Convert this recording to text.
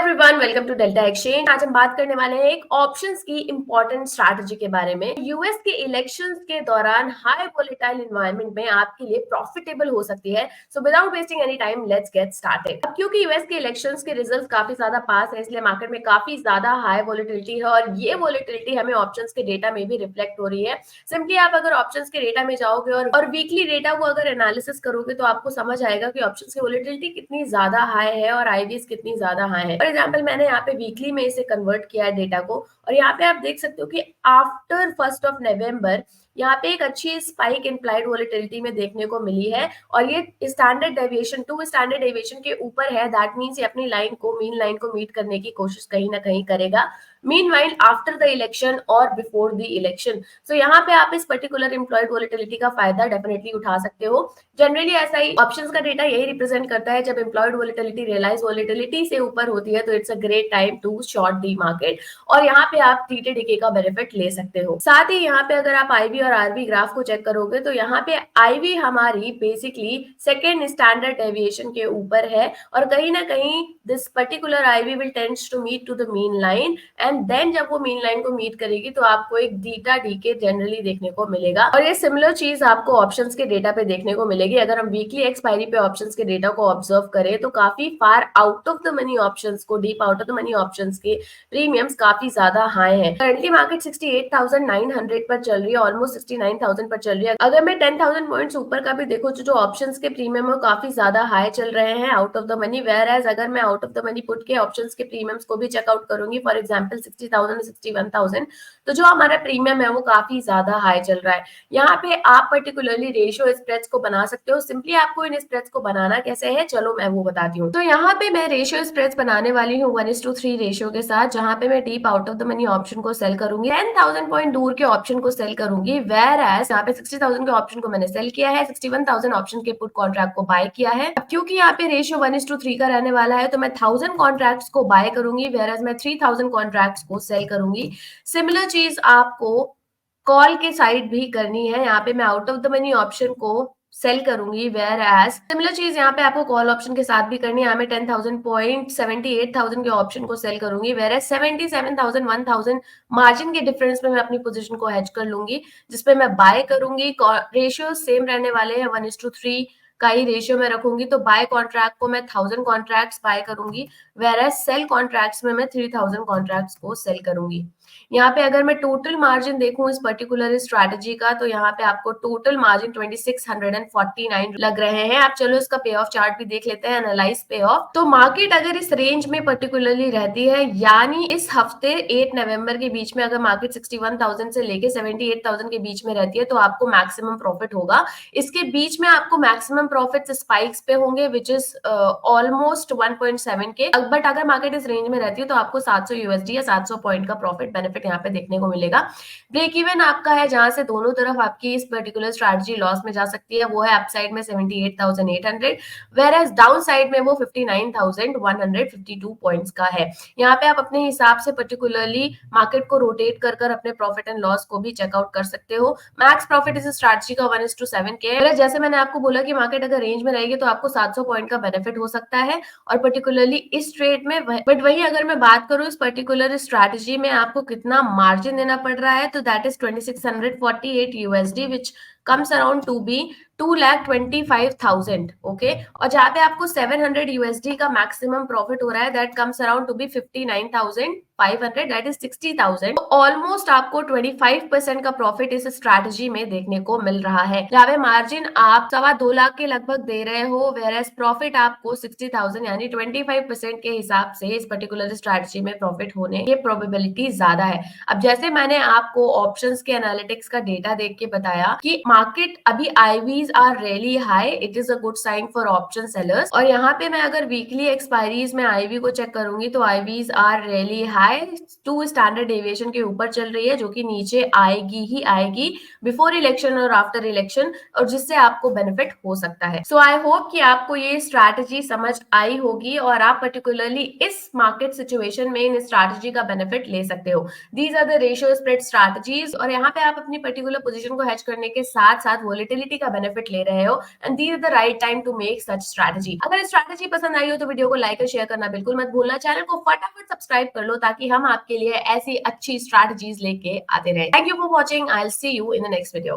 Everyone, welcome to Delta Exchange. आज हम बात करने वाले हैं एक ऑप्शंस की इंपॉर्टेंट स्ट्रैटेजी के बारे में। यूएस के इलेक्शंस के दौरान हाई वोलेटाइल एनवायरनमेंट में आपके लिए प्रॉफिटेबल हो सकती है। So without wasting any time, let's get started. अब क्योंकि यूएस के इलेक्शंस के रिजल्ट्स काफी ज्यादा पास है, इसलिए मार्केट में काफी ज्यादा हाई वोलेटिलिटी है और ये वोलेटिलिटी हमें ऑप्शंस के डेटा में भी रिफ्लेक्ट हो रही है। सिंपली आप अगर ऑप्शंस के डेटा में जाओगे और वीकली डेटा को अगर एनालिसिस करोगे तो आपको समझ आएगा कि ऑप्शंस की वोलेटिलिटी कितनी ज्यादा हाई है और आईवीज कितनी ज्यादा हाई है। फॉर एग्जाम्पल, मैंने यहाँ पे वीकली में इसे कन्वर्ट किया है डेटा को, और यहाँ पे आप देख सकते हो कि आफ्टर 1 यहाँ पे एक अच्छी स्पाइक इम्प्लाइड वोलेटिलिटी में देखने को मिली है, और ये स्टैंडर्ड डेविएशन 2 स्टैंडर्ड डेविएशन के ऊपर है। दैट मींस ये अपनी लाइन को, मीन लाइन को मीट करने की कोशिश कहीं ना कहीं करेगा, मीनवाइल आफ्टर द इलेक्शन और बिफोर द इलेक्शन। सो यहाँ पे आप इस पर्टिकुलर एम्प्लॉयड वोलेटिलिटी का फायदा डेफिनेटली उठा सकते हो। जनरली ऐसा ही ऑप्शंस का डेटा यही रिप्रेजेंट करता है, जब एम्प्लॉयड वोलेटिलिटी रियलाइज वोलेटिलिटी से ऊपर होती है तो it's a great time to short the market, और यहाँ पे आप टीटीडीके का बेनिफिट ले सकते हो। साथ ही यहाँ पे अगर आप आईवी और आरवी ग्राफ को चेक करोगे तो यहाँ पे आईवी हमारी बेसिकली सेकेंड स्टैंडर्ड डेविएशन के ऊपर है, और कहीं ना कहीं this particular IV will tends to meet to the mean line, and then जब वो मीन लाइन को मीट करेगी तो आपको एक थीटा डीके जनरली देखने को मिलेगा, और ये सिमिलर चीज आपको ऑप्शंस के डेटा पे देखने को मिलेगी। अगर हम वीकली एक्सपायरी पे ऑप्शंस के डेटा को ऑब्जर्व करें तो काफी far out of the money options को, deep out of the money options के प्रीमियम्स काफी ज्यादा हाई है। करंटली मार्केट 68,900 पर चल रही है, ऑलमोस्ट 69,000 पर चल रही है। अगर मैं 10,000 पॉइंट्स ऊपर का भी देखो तो जो ऑप्शंस के प्रीमियम है काफी ज्यादा हाई चल रहे हैं, out of the money. Whereas अगर मैं out of the money put के ऑप्शंस के प्रीमियम्स को भी चेकआउट करूंगी, फॉर एग्जाम्पल 60,000 61,000, तो जो हमारा प्रीमियम है वो काफी ज्यादा हाई चल रहा है। यहाँ पे आप पर्टिकुलरली रेशियो स्प्रेड्स को बना सकते हो। सिंपली आपको इन स्प्रेड्स को बनाना कैसे है, चलो मैं वो बताती हूँ। तो यहाँ पे मैं रेशियो स्प्रेड्स बनाने वाली हूँ 1:3 रेशियो के साथ, जहाँ पे मैं deep out of the money option को सेल करूंगी, 10,000 पॉइंट दूर के ऑप्शन को सेल करूंगी। वेयर एज यहाँ पे 60,000 के ऑप्शन को मैंने सेल किया है, 61,000 ऑप्शन के पुट कॉन्ट्रैक्ट को बाय किया है। अब क्योंकि यहाँ पे रेशियो 1:3 का रहने वाला है तो मैं 1000 कॉन्ट्रैक्ट्स को बाय करूंगी, वेयर एज मैं 3000 कॉन्ट्रैक्ट्स को सेल करूंगी। सिमिलर चीज आपको कॉल के साइड भी करनी है। यहाँ पे मैं out of the money option को सेल करूंगी, वेयर एज सिमिलर चीज यहाँ पे आपको कॉल ऑप्शन के साथ भी करनी है। यहाँ में 10,000 पॉइंट 78,000 के ऑप्शन को सेल करूंगी, वेयर एज 77,000 1,000 मार्जिन के डिफरेंस में मैं अपनी पोजीशन को हेज कर लूंगी, जिसपे मैं बाय करूंगी। रेशियो सेम रहने वाले हैं, 1:3 का ही रेशियो में रखूंगी। तो बाय कॉन्ट्रैक्ट को मैं 1000 कॉन्ट्रैक्ट्स बाय करूंगी, वेयर एज सेल कॉन्ट्रैक्ट्स में मैं 3000 कॉन्ट्रैक्ट्स को सेल करूंगी। यहाँ पे अगर मैं टोटल मार्जिन देखूं इस पर्टिकुलर स्ट्रैटेजी का, तो यहाँ पे आपको टोटल मार्जिन 2649 लग रहे हैं। आप चलो इसका पे ऑफ चार्ट भी देख लेते हैं, एनालाइज पे ऑफ। तो मार्केट अगर इस रेंज में पर्टिकुलरली रहती है, यानी इस हफ्ते 8 नवंबर के बीच में अगर मार्केट 61,000 से लेके 78,000 के बीच में रहती है तो आपको मैक्सिमम प्रॉफिट होगा। इसके बीच में आपको मैक्सिमम प्रॉफिट स्पाइक्स पे होंगे, विच इज ऑलमोस्ट 1.7 के। बट अगर मार्केट इस रेंज में रहती है तो आपको 700 यूएसडी या 700 पॉइंट का प्रॉफिट बेनिफिट यहाँ पे देखने को मिलेगा। ब्रेक इवन आपका है जहां से दोनों तरफ आपकी इस पर्टिकुलर स्ट्रैटेजी लॉस में जा सकती है, वो है अपसाइड में 78,800, वेयर एज डाउन साइड में वो 59,152 पॉइंट्स का है। यहाँ पे आप अपने हिसाब से पर्टिकुलरली मार्केट को रोटेट कर कर अपने प्रॉफिट एंड लॉस को भी चेकआउट कर सकते हो। मैक्स प्रॉफिट इस स्ट्रैटेजी का 1:7 के है। जैसे मैंने आपको बोला कि मार्केट अगर रेंज में रहेगी तो आपको 700 पॉइंट का बेनिफिट हो सकता है, और पर्टिकुलरली इस ट्रेड में। बट वही अगर मैं बात करूं इस पर्टिकुलर स्ट्रैटेजी में आपको कितना मार्जिन देना पड़ रहा है, तो that is 2648 USD, which comes around to be 2,25,000। Okay, और जहां पे आपको 700 यूएसडी का मैक्सिमम प्रॉफिट हो रहा है, that comes around to be 59,500, that is 60,000। Almost आपको 25% का प्रॉफिट इस स्ट्रैटेजी में देखने को मिल रहा है। जहां पे मार्जिन आप 2.25 लाख के लगभग दे रहे हो, वेयर एज प्रॉफिट आपको 60,000 यानी 25% के हिसाब से इस पर्टिकुलर स्ट्रैटेजी में प्रॉफिट होने की प्रोबेबिलिटी ज्यादा है। अब जैसे मैंने आपको ऑप्शंस के एनालिटिक्स का डेटा देख के बताया कि मार्केट अभी IVs are really high, it is a good sign for option sellers. और यहाँ पे मैं अगर वीकली एक्सपायरीज में आईवी को चेक करूंगी तो IVs are really high, 2 standard deviation के ऊपर चल रही है, जो कि नीचे आएगी ही आएगी बिफोर इलेक्शन और आफ्टर इलेक्शन, और जिससे आपको बेनिफिट हो सकता है। सो आई होप कि आपको ये स्ट्रैटेजी समझ आई होगी और आप पर्टिकुलरली इस मार्केट सिचुएशन में इन स्ट्रैटेजी का बेनिफिट ले सकते हो। These are the ratio spread strategies, और यहाँ पे आप अपनी पर्टिकुलर पोजीशन को हेज करने के साथ साथ वोलेटिलिटी का बेनिफिट ले रहे हो, and this is the right time to make such strategy. अगर स्ट्रैटेजी पसंद आई हो तो वीडियो को लाइक और शेयर करना बिल्कुल मत भूलना। चैनल को फटाफट सब्सक्राइब कर लो ताकि हम आपके लिए ऐसी अच्छी स्ट्रैटेजीज लेके आते रहे। Thank you for watching, I will see you in the next video.